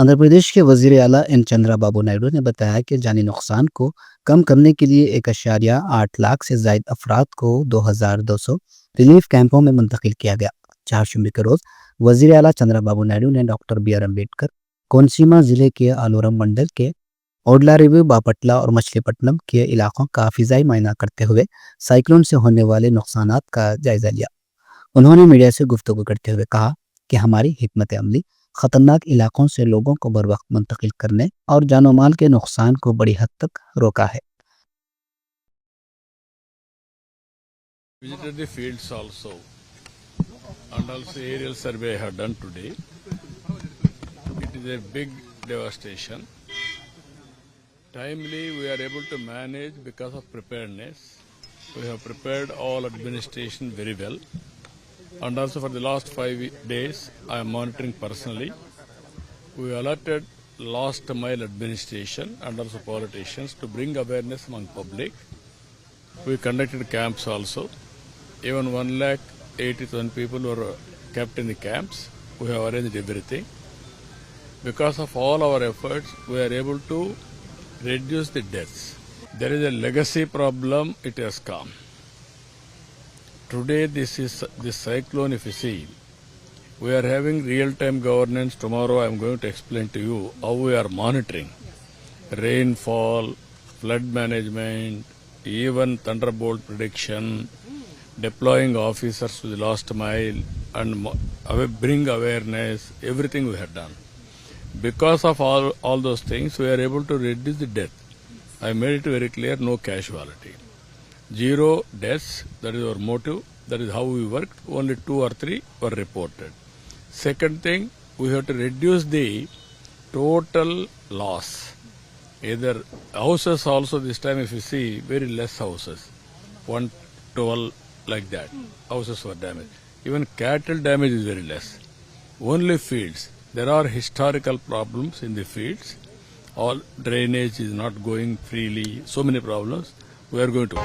आंध्र प्रदेश के वजीर आला एन चंद्राबाबू नायडू ने बताया कि जानी नुकसान को कम करने के लिए 1.8 लाख से जायद अफराद को 2,200 रिलीफ कैंपों में मुंतकिल किया गया। चारशंबे के रोज वजीर आला चंद्राबाबू नायडू ने doctor B R Ambedkar Konaseema जिले के आलोरम मंडल के ओडलारिवी बापटला और मछलीपट्टनम के इलाकों का फिजाई मायना करते हुए साइक्लोन से होने वाले नुकसानात का जायजा लिया। उन्होंने मीडिया से गुफ्तगू करते हुए कहा कि हमारी हिकमत अमली खतरनाक इलाकों से लोगों को बर वक्त मुंतकिल करने और जानो माल के नुकसान को बड़ी हद तक रोका है। Visited the fields also, and also aerial survey I have done today. It is a big devastation. Timely we are able to manage because of preparedness. We have prepared all administration very well. And also for the last 5 days I am monitoring personally. We alerted last mile administration and also politicians to bring awareness among public. We conducted camps also. Even 1,80,000 people were kept in the camps. We have arranged everything. Because of all our efforts, we are able to reduce the deaths. There is a legacy problem, it has come. Today this cyclone, if you see, we are having real-time governance. Tomorrow I am going to explain to you how we are monitoring rainfall, flood management, even thunderbolt prediction, deploying officers to the last mile and bring awareness, everything we have done. Because of all those things, we are able to reduce the death. I made it very clear, no casualty. 0 deaths, that is our motive, that is how we worked. Only 2 or 3 were reported. Second thing, we have to reduce the total loss. Either houses also this time, if you see, very less houses, 112 like that, houses were damaged. Even cattle damage is very less. Only fields. There are historical problems in the fields. All drainage is not going freely. So many problems. We are going to.